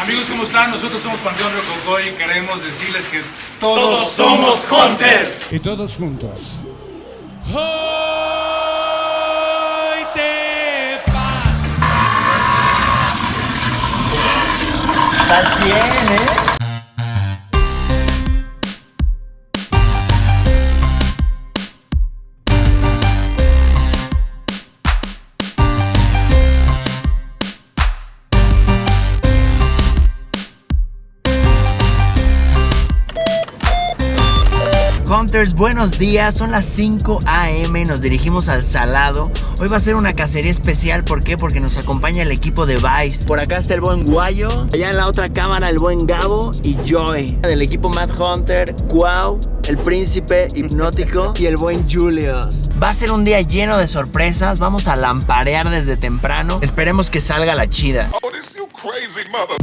Amigos, ¿cómo están? Nosotros somos Panteón Rococó y queremos decirles que todos somos Hunters. Y todos juntos. Hoy te vas. Está al 100, ¿eh? Hunters, buenos días, son las 5 AM, nos dirigimos al Salado. Hoy va a ser una cacería especial, ¿por qué? Porque nos acompaña el equipo de Vice. Por acá está el buen Guayo, allá en la otra cámara el buen Gabo y Joy. Del equipo Mad Hunter, Cuau, el príncipe hipnótico y el buen Julius. Va a ser un día lleno de sorpresas, vamos a lamparear desde temprano. Esperemos que salga la chida. Oh, this you crazy mother.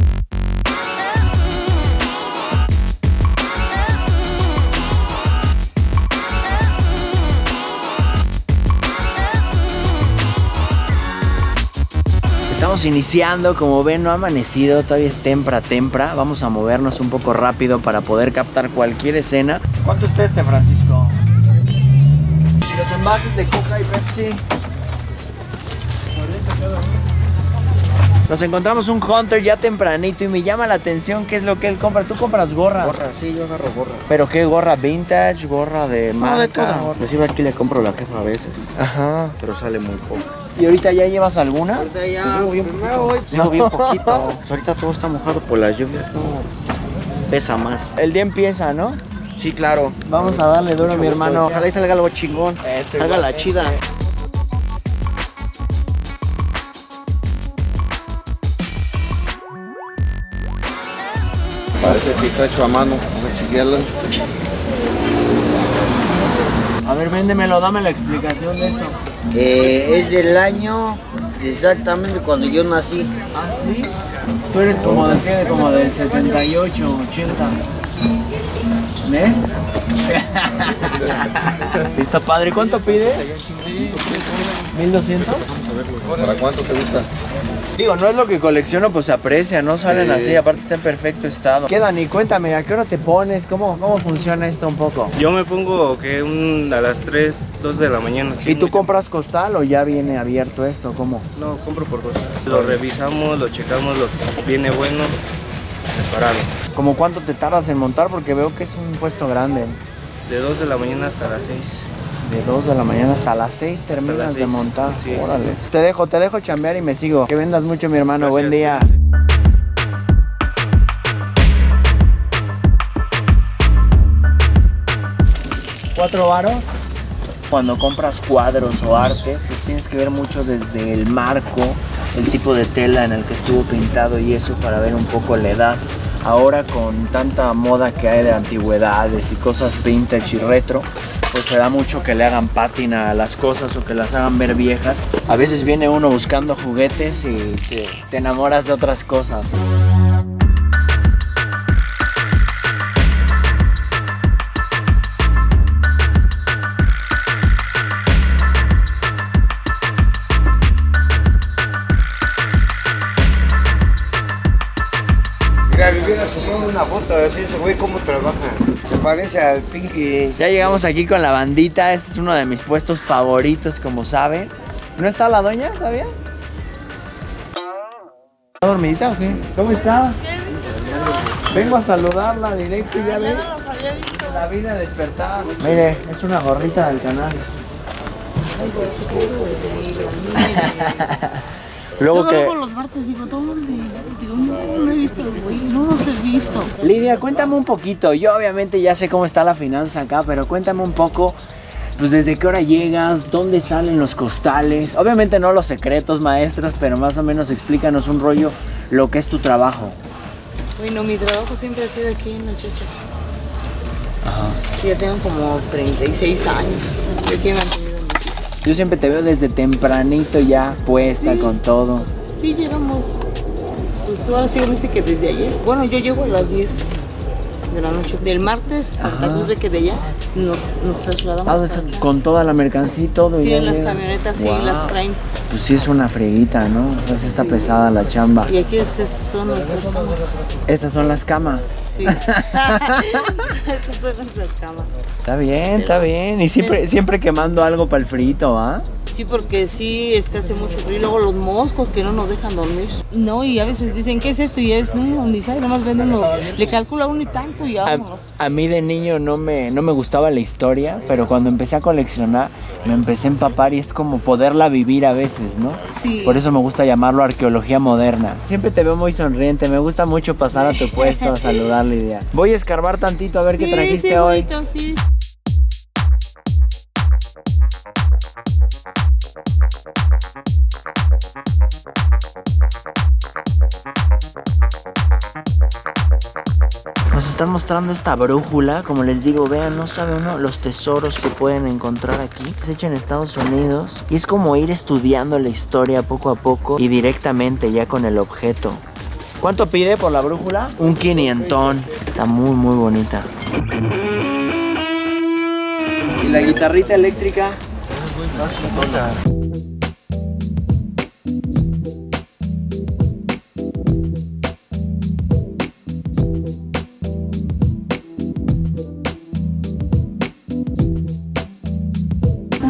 Estamos iniciando, como ven no ha amanecido, todavía es tempra. Vamos a movernos un poco rápido para poder captar cualquier escena. ¿Cuánto está este, Francisco? ¿Y los envases de Coca y Pepsi? Nos encontramos un Hunter ya tempranito y me llama la atención qué es lo que él compra. ¿Tú compras gorras? Gorra, sí, yo agarro gorra. ¿Pero qué gorra? ¿Vintage? ¿Gorra de marca? No, de toda. Inclusive aquí le compro la jefa a veces. Ajá. Pero sale muy poco. ¿Y ahorita ya llevas alguna? Ahorita ya, llevo bien poquito. Pues ahorita todo está mojado por las lluvias, no, pesa más. El día empieza, ¿no? Sí, claro. Vamos a darle duro, Mucho mi gusto. hermano. Ojalá y salga algo chingón. Eso, salga igual, la chida. Parece pistacho a mano. Vamos a chequearlo. A ver, véndemelo, dame la explicación de esto. Es del año exactamente cuando yo nací. ¿Ah, sí? Tú eres como de qué, como del 78, 80. ¿Eh? ¿Está padre? ¿Cuánto pides? ¿1200? ¿Para cuánto te gusta? Digo, no es lo que colecciono, pues se aprecia, no salen así, aparte está en perfecto estado. ¿Qué, Dani? Cuéntame, ¿a qué hora te pones? ¿Cómo funciona esto un poco? Yo me pongo que a las 3, 2 de la mañana. ¿Y tú compras costal o ya viene abierto esto? ¿Cómo? No, compro por cosas. Lo revisamos, lo checamos, lo viene bueno, separado. ¿Cómo cuánto te tardas en montar? Porque veo que es un puesto grande. De 2 de la mañana hasta las 6. De 2 de la mañana hasta las 6 terminas las 6, de montar. sí. Órale. Te dejo chambear y me sigo. Que vendas mucho, mi hermano. Gracias. Buen día. ¿4 varos? Cuando compras cuadros o arte, pues tienes que ver mucho desde el marco, el tipo de tela en el que estuvo pintado y eso para ver un poco la edad. Ahora con tanta moda que hay de antigüedades y cosas vintage y retro, pues se da mucho que le hagan pátina a las cosas o que las hagan ver viejas. A veces viene uno buscando juguetes y te enamoras de otras cosas. Mira, le hubiera tomado una foto así, ese güey cómo trabaja. Se parece al Pinky. Ya llegamos aquí con la bandita. Este es uno de mis puestos favoritos, como saben. ¿No está la doña todavía? ¿Está dormidita o qué? ¿Cómo está? Vengo a saludarla directo y ya ve. No los había visto. La vine a despertar. Mire, es una gorrita del canal. Luego que... Luego los martes digo, ¿dónde? Digo, no he visto, güey, no los he visto. Lidia, cuéntame un poquito. Yo obviamente ya sé cómo está la finanza acá, pero cuéntame un poco, pues desde qué hora llegas, dónde salen los costales. Obviamente no los secretos, maestros, pero más o menos explícanos un rollo lo que es tu trabajo. Bueno, mi trabajo siempre ha sido aquí en La Checha. Ajá. Ya tengo como 36 años. De aquí me han tenido mis hijos. Yo siempre te veo desde tempranito ya puesta con todo. Sí, llegamos. Pues ahora sí me dice que desde ayer. Bueno, yo llego a las 10. de la noche. Del martes, Santa Cruz de que de allá nos trasladamos. Con toda la mercancía y todo. Sí, ya en las llega. camionetas sí las traen. Pues sí es una freguita, ¿no? O sea, sí está pesada la chamba. Y aquí son nuestras camas. Estas son las camas. Sí. Estas son nuestras camas. Está bien. Y siempre quemando algo para el frito, ¿ah? Sí, porque sí, hace mucho frío. Y luego los moscos que no nos dejan dormir. No, y a veces dicen, ¿qué es esto? Y es, no, ni sabe, nomás venden uno. Le calcula uno y tanto y vámonos. A mí de niño no me gustaba la historia, pero cuando empecé a coleccionar me empecé a empapar y es como poderla vivir a veces, ¿no? Sí. Por eso me gusta llamarlo arqueología moderna. Siempre te veo muy sonriente, me gusta mucho pasar a tu puesto a saludar, Lidia. Voy a escarbar tantito a ver qué trajiste hoy. Bonito, sí. Nos están mostrando esta brújula, como les digo, vean, no sabe uno los tesoros que pueden encontrar aquí. Es hecha en Estados Unidos y es como ir estudiando la historia poco a poco y directamente ya con el objeto. ¿Cuánto pide por la brújula? Un 500. Está muy bonita. ¿Y la guitarrita eléctrica?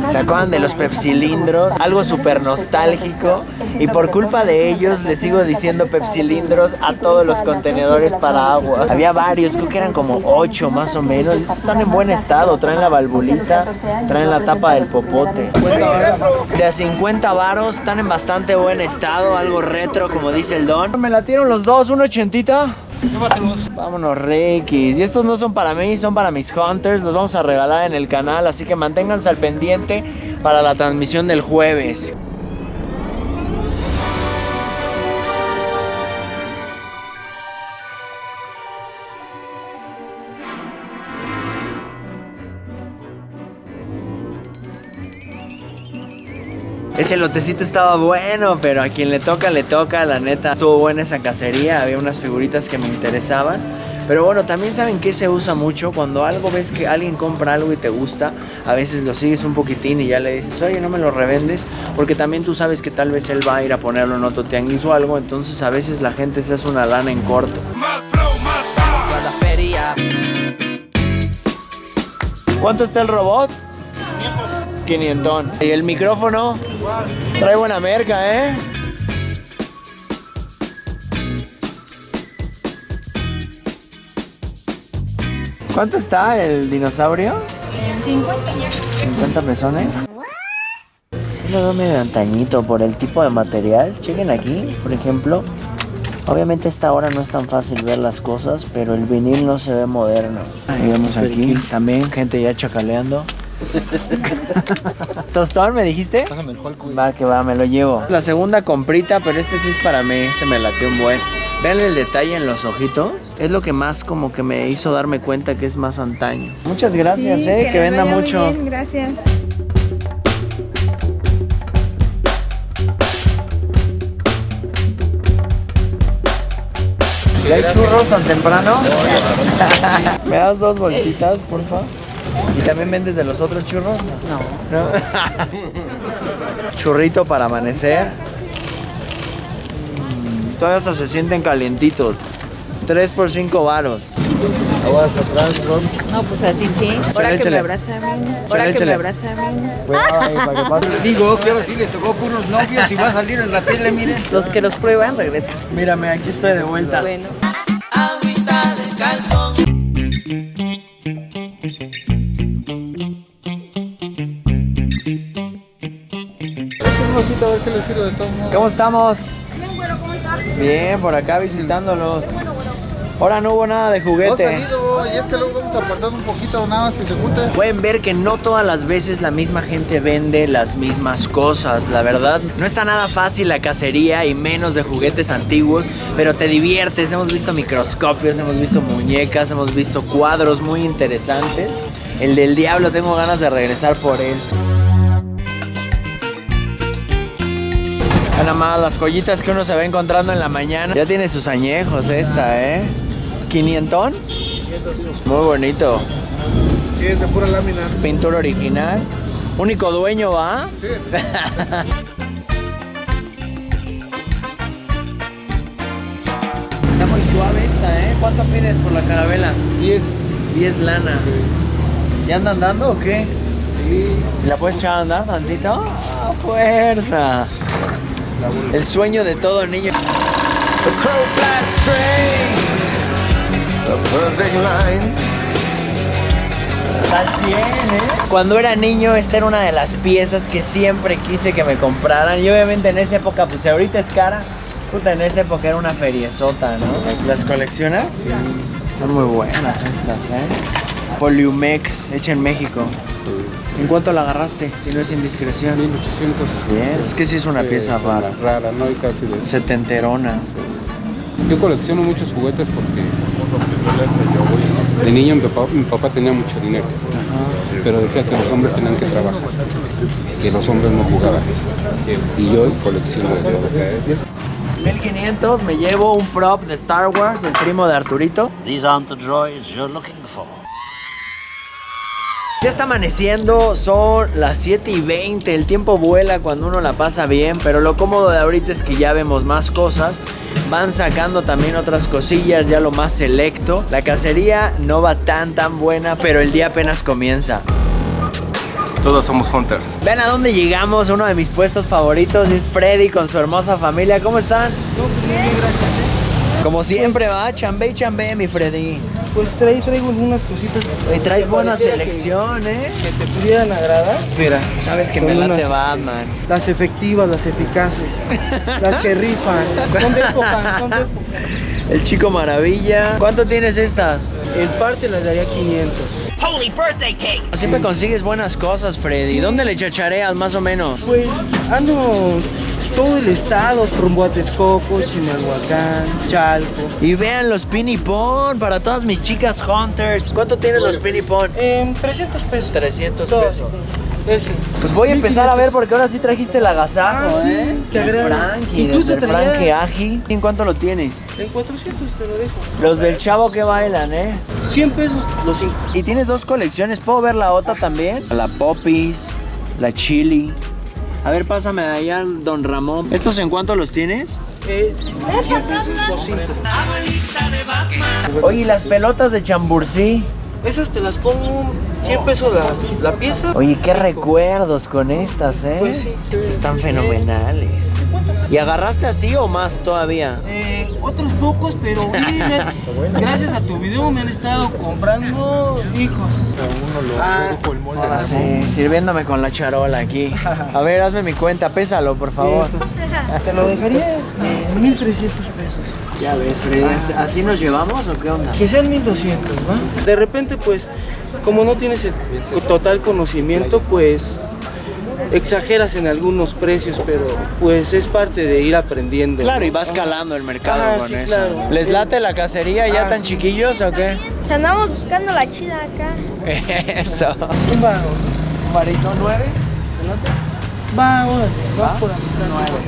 ¿Se acuerdan de los pepsilindros? Algo súper nostálgico. Y por culpa de ellos les sigo diciendo pepsilindros a todos los contenedores para agua. Había varios, creo que eran como 8 más o menos. Estos están en buen estado. Traen la valvulita, traen la tapa del popote. De a 50 varos, están en bastante buen estado. Algo retro, como dice el Don. Me latieron los dos, una ochentita. Vámonos, Reikis. Y estos no son para mí, son para mis hunters. Los vamos a regalar en el canal, así que manténganse al pendiente para la transmisión del jueves. Ese lotecito estaba bueno, pero a quien le toca, la neta. Estuvo buena esa cacería, había unas figuritas que me interesaban. Pero bueno, también saben que se usa mucho cuando algo ves que alguien compra algo y te gusta. A veces lo sigues un poquitín y ya le dices, oye, no me lo revendes. Porque también tú sabes que tal vez él va a ir a ponerlo en otro tianguis o algo. Entonces a veces la gente se hace una lana en corto. ¿Cuánto está el robot? 500. ¿Y el micrófono? Trae buena merca, ¿eh? ¿Cuánto está el dinosaurio? 50. 50 pesones. Sí lo veo medio antañito por el tipo de material. Chequen aquí, por ejemplo. Obviamente a esta hora no es tan fácil ver las cosas, pero el vinil no se ve moderno. Ahí vemos aquí también gente ya chacaleando. ¿Tostón me dijiste? Pásame el Hulk. Va, que va, me lo llevo. La segunda comprita, pero este sí es para mí. Este me late un buen. Vean el detalle en los ojitos. Es lo que más como que me hizo darme cuenta que es más antaño. Muchas gracias, sí, que venda mucho. Bien, gracias. ¿Y hay churros tan temprano? ¿Me das 2 bolsitas, porfa? ¿Y también vendes de los otros churros? No. Churrito para amanecer. Todos estos se sienten calientitos. 3 por 5 varos. Aguas atrás, bro. No, pues así sí. Ahora que me abraza a mí. Ahora que me abraza a mí. Cuidado ahí, para que pase. Digo que ahora sí le tocó con unos novios y va a salir en la tele, miren. Los que los prueban regresan. Mírame, aquí estoy de vuelta. Bueno. Agüita del calzón. ¿Cómo estamos? Bien, por acá visitándolos. Ahora no hubo nada de juguete. No ha salido, y es que luego vamos apartando un poquito nada más que se junte. Pueden ver que no todas las veces la misma gente vende las mismas cosas, la verdad. No está nada fácil la cacería y menos de juguetes antiguos, pero te diviertes. Hemos visto microscopios, hemos visto muñecas, hemos visto cuadros muy interesantes. El del diablo, tengo ganas de regresar por él. Nada más las joyitas que uno se va encontrando en la mañana. Ya tiene sus añejos esta, ¿eh? ¿500? Muy bonito. Sí, es de pura lámina. Pintura original. Único dueño, ¿va? Sí. Está muy suave esta, ¿eh? ¿Cuánto pides por la carabela? 10. 10 lanas. ¿Ya andan dando o qué? Sí. ¿La puedes echar a andar tantito? ¡Ah, fuerza! El sueño de todo niño. The crow flies straight, a perfect line. Al 100, ¿eh? Cuando era niño, esta era una de las piezas que siempre quise que me compraran. Y obviamente en esa época, pues si ahorita es cara, puta, en esa época era una feriezota, ¿no? ¿Las coleccionas? Sí. Son muy buenas estas, ¿eh? Poliumex, hecha en México. ¿En cuánto la agarraste? Si no es indiscreción. 1800. Bien, es que sí es una pieza rara. Rara, no hay casi de... Setenterona. Yo colecciono muchos juguetes porque de niño mi papá tenía mucho dinero, pero decía que los hombres tenían que trabajar, que los hombres no jugaban. Y yo colecciono de esos. 1500 me llevo un prop de Star Wars, el primo de Arturito. These aren't the droids you're looking for. Ya está amaneciendo, son las 7:20, el tiempo vuela cuando uno la pasa bien, pero lo cómodo de ahorita es que ya vemos más cosas, van sacando también otras cosillas, ya lo más selecto. La cacería no va tan buena, pero el día apenas comienza. Todos somos hunters. Vean a dónde llegamos, uno de mis puestos favoritos es Freddy con su hermosa familia. ¿Cómo están? Bien, gracias. Como siempre va, chambé y chambé, mi Freddy. Pues traigo algunas cositas. Y traes buena selección, ¿eh? Que te pudieran agradar. Mira, sabes que son me late unas, Batman. Las efectivas, las eficaces, las que rifan. Son de época, son de época. El Chico Maravilla. ¿Cuánto tienes estas? En parte las daría 500. Holy birthday cake. Siempre consigues buenas cosas, Freddy. Sí. ¿Dónde le chachareas más o menos? Pues ando todo el estado, rumbo a Texcoco, Chimalhuacán, Chalco. Y vean los pinipón para todas mis chicas hunters. ¿Cuánto tienen los pinipón? 300 pesos. 300 Todos. pesos. Ese. Pues voy a empezar a ver porque ahora sí trajiste el agasajo, Sí, ¿eh? te agrada. Frankie, Incluso desde el traía- Frankie Aji. ¿En cuánto lo tienes? En 400 te lo dejo. Los del chavo que bailan, ¿eh? 100 pesos los 5. Y tienes dos colecciones. ¿Puedo ver la otra también? La Popis, la Chili. A ver, pásame de allá, don Ramón. ¿Estos en cuánto los tienes? 100 pesos los 5. Oye, ¿y las pelotas de chambursí? Esas te las pongo 100 pesos la pieza. Oye, qué recuerdos con estas, ¿eh? Pues sí. Estas están fenomenales. ¿Y agarraste así o más todavía? Otros pocos, pero mira, gracias a tu video me han estado comprando hijos. Sí, sirviéndome con la charola aquí. A ver, hazme mi cuenta, pésalo, por favor. Te lo dejaría en 1300 pesos. Ya ves, Freddy, ¿así nos llevamos o qué onda? Que sean 1200, ¿va? De repente, pues, como no tienes el total conocimiento, pues exageras en algunos precios, pero pues es parte de ir aprendiendo. Claro, y vas calando el mercado con sí, eso. claro. ¿Les late la cacería ya tan chiquillos o qué? Si andamos buscando la chida acá. Eso. Un vago. ¿Un varito 9? Va, órale, vas por amistad.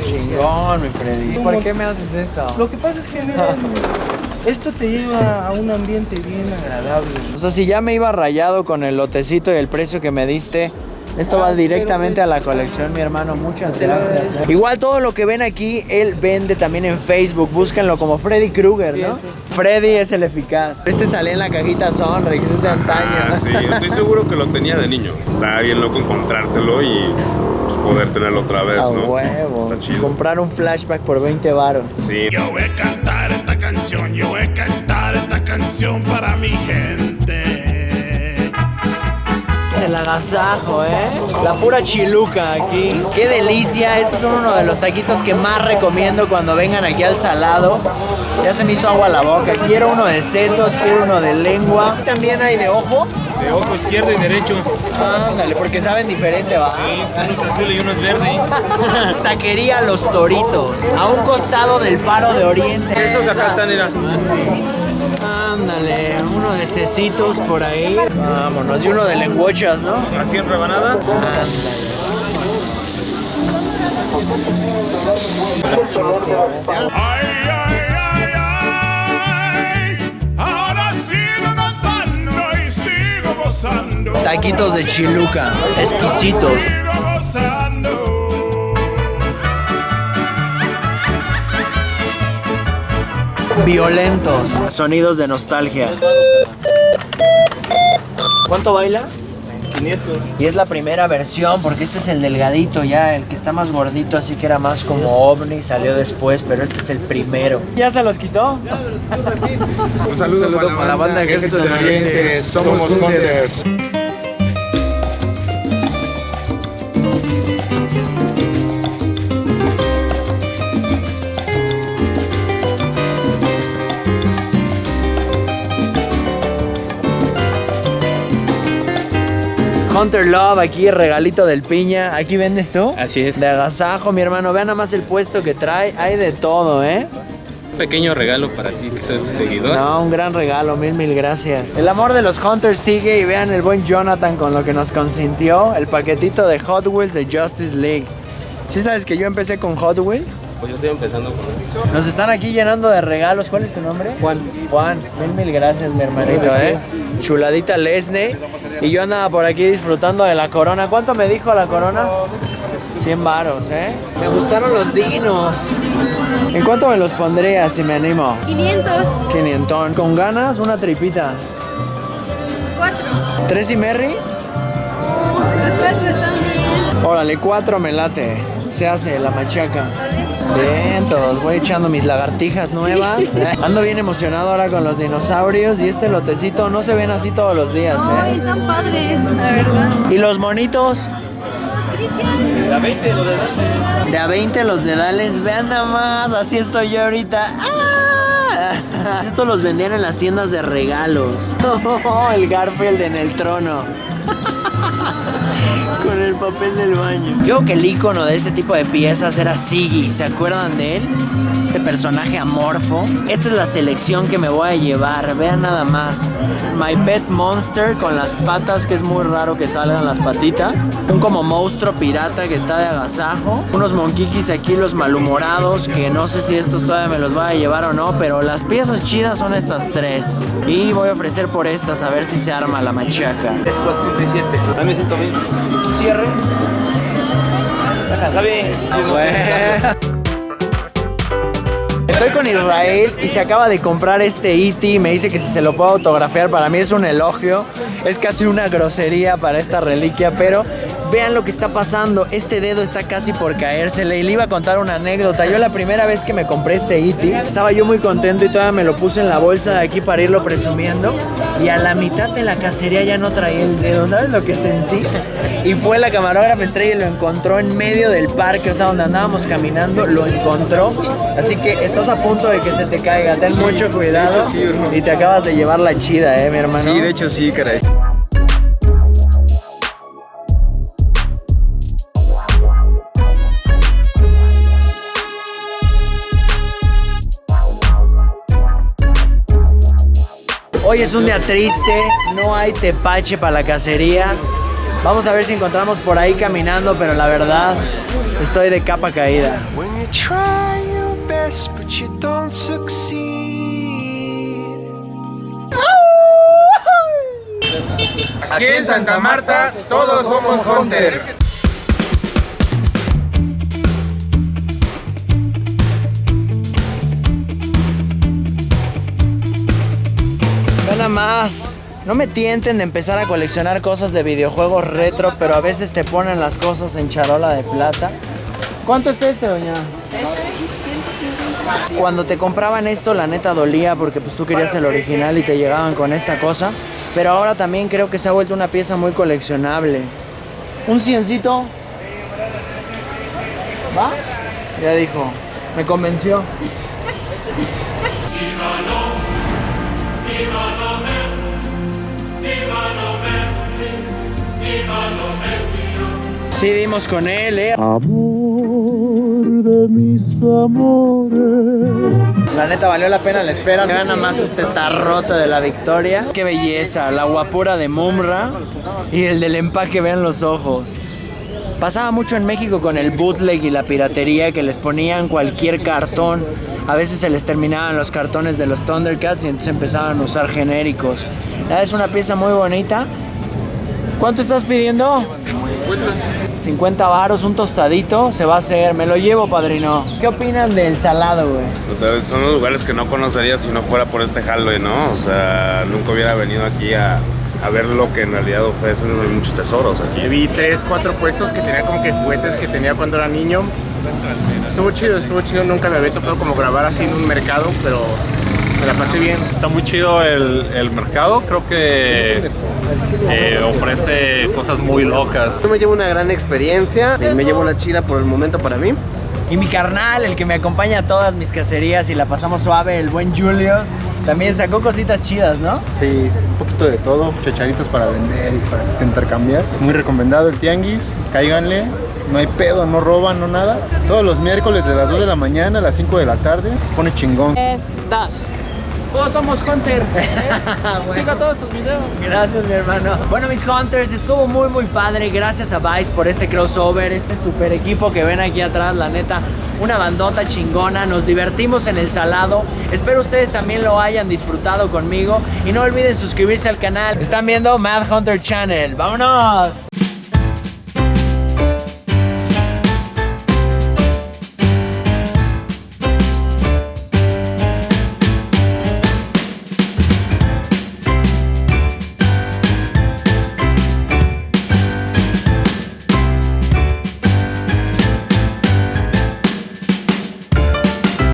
Chingón, mi Freddy. ¿Por qué me haces esto? Lo que pasa es que, mira, esto te lleva a un ambiente bien agradable. O sea, si ya me iba rayado con el lotecito y el precio que me diste, esto va directamente a la colección, mi hermano. Muchas gracias. Igual todo lo que ven aquí, él vende también en Facebook. Búsquenlo como Freddy Krueger, ¿no? Freddy es el eficaz. Este sale en la cajita Sonrix, es de antaño. Sí, estoy seguro que lo tenía de niño. Está bien loco encontrártelo y pues, poder tenerlo otra vez, A ¿no? huevo. Está chido. Comprar un flashback por 20 varos. Sí. Yo voy a cantar esta canción, yo voy a cantar esta canción para mi gente. El agasajo, ¿eh? La pura chiluca aquí. ¡Qué delicia! Estos son uno de los taquitos que más recomiendo cuando vengan aquí al Salado. Ya se me hizo agua la boca. Quiero uno de sesos, quiero uno de lengua. También hay de ojo. De ojo izquierdo y derecho. Ándale, porque saben diferente, ¿va? Sí, uno es azul y uno es verde. Taquería Los Toritos, a un costado del Faro de Oriente. Esos acá están, mira. Ándale, uno de cecitos por ahí. Vámonos, y uno de lenguochas, ¿no? Así en rebanada. Ándale. Ay, ay, ay, ay. Ahora sí no Taquitos de chiluca, exquisitos. Violentos. Sonidos de nostalgia. ¿Cuánto baila? 500. Y es la primera versión porque este es el delgadito ya, el que está más gordito, así que era más como ovni, salió después, pero este es el primero. ¿Ya se los quitó? Un saludo para la banda de Ejército de Oriente. Somos Hunter. Hunter Love, aquí regalito del piña. ¿Aquí vendes tú? Así es. De agasajo, mi hermano. Vean nada más el puesto que trae. Hay de todo, ¿eh? Un pequeño regalo para ti, que soy tu seguidor. No, un gran regalo. Mil gracias. El amor de los Hunters sigue y vean el buen Jonathan con lo que nos consintió. El paquetito de Hot Wheels de Justice League. ¿Sí sabes que yo empecé con Hot Wheels? Pues yo estoy empezando con eso. Nos están aquí llenando de regalos. ¿Cuál es tu nombre? Juan. Juan, mil gracias, mi hermanito, ¿eh? Chuladita Lesney. Y yo andaba por aquí disfrutando de la corona. ¿Cuánto me dijo la corona? 100 varos, ¿eh? Me gustaron los dinos. ¿En cuánto me los pondrías si me animo? 500. 500. ¿Con ganas? Una tripita. 4. ¿3 y Merry? Los 4 están bien. Órale, 4 me late. Se hace la machaca. Bien, todos voy echando mis lagartijas nuevas. Ando bien emocionado ahora con los dinosaurios y este lotecito no se ven así todos los días, Ay, están padres, la verdad. ¿Y los monitos? Cristian. De a 20 los dedales. De a 20 los dedales, vean nada más, así estoy yo ahorita. ¡Ah! Estos los vendían en las tiendas de regalos. El Garfield en el trono. Con el papel del baño. Yo creo que el icono de este tipo de piezas era Ziggy. ¿Se acuerdan de él? Este personaje amorfo. Esta es la selección que me voy a llevar. Vean nada más. My Pet Monster con las patas, que es muy raro que salgan las patitas. Un como monstruo pirata que está de agasajo. Unos monquiquis aquí, los malhumorados, que no sé si estos todavía me los voy a llevar o no, pero las piezas chidas son estas 3. Y voy a ofrecer por estas a ver si se arma la machaca. Es 407. Dame 120. ¿Tu cierre? Está bien. Bueno. Estoy con Israel y se acaba de comprar este E.T. Me dice que si se lo puedo autografiar, para mí es un elogio. Es casi una grosería para esta reliquia, pero vean lo que está pasando. Este dedo está casi por caérsele y le iba a contar una anécdota. Yo la primera vez que me compré este E.T. estaba yo muy contento y todavía me lo puse en la bolsa de aquí para irlo presumiendo. Y a la mitad de la cacería ya no traía el dedo. ¿Sabes lo que sentí? Y fue la camarógrafa estrella y lo encontró en medio del parque, o sea, donde andábamos caminando, lo encontró. Así que estás a punto de que se te caiga. Ten mucho cuidado. De hecho, sí, hermano. Y te acabas de llevar la chida, mi hermano. Sí, de hecho sí, caray. Hoy es un día triste, no hay tepache para la cacería. Vamos a ver si encontramos por ahí caminando, pero la verdad, estoy de capa caída. Aquí en Santa Marta todos somos Hunter. Nada más. No me tienten de empezar a coleccionar cosas de videojuegos retro, pero a veces te ponen las cosas en charola de plata. ¿Cuánto está este, doña? 150. Cuando te compraban esto, la neta dolía porque pues tú querías el original y te llegaban con esta cosa. Pero ahora también creo que se ha vuelto una pieza muy coleccionable. Un ciencito. ¿Va? Ya dijo. Me convenció. Sí, dimos con él, Amor de mis amores. La neta valió la pena la espera. Vean nada más este tarrote de la Victoria. Qué belleza, la guapura de Mumra. Y el del empaque, vean los ojos. Pasaba mucho en México con el bootleg y la piratería, que les ponían cualquier cartón. A veces se les terminaban los cartones de los Thundercats y entonces empezaban a usar genéricos. Es una pieza muy bonita. ¿Cuánto estás pidiendo? 50 varos, un tostadito, se va a hacer. Me lo llevo, padrino. ¿Qué opinan del salado, güey? Son los lugares que no conocería si no fuera por este jale, ¿no? O sea, nunca hubiera venido aquí a ver lo que en realidad ofrecen muchos tesoros aquí. Vi 3, 4 puestos que tenía como que juguetes que tenía cuando era niño. Estuvo chido, nunca me había tocado como grabar así en un mercado, pero me la pasé bien. Está muy chido el mercado, creo que ofrece cosas muy locas. Yo me llevo una gran experiencia, me llevo la chida por el momento para mí. Y mi carnal, el que me acompaña a todas mis cacerías y la pasamos suave, el buen Julius, también sacó cositas chidas, ¿no? Sí, un poquito de todo, chacharitas para vender y para intercambiar. Muy recomendado el tianguis, cáiganle, no hay pedo, no roban, no nada. Todos los miércoles de las 2 de la mañana a las 5 de la tarde, se pone chingón. 3, 2. Todos somos Hunter. Siga todos tus videos. Gracias, mi hermano. Bueno, mis Hunters, estuvo muy padre. Gracias a Vice por este crossover, este super equipo que ven aquí atrás, la neta. Una bandota chingona, nos divertimos en el salado. Espero ustedes también lo hayan disfrutado conmigo. Y no olviden suscribirse al canal. Están viendo Mad Hunter Channel. ¡Vámonos!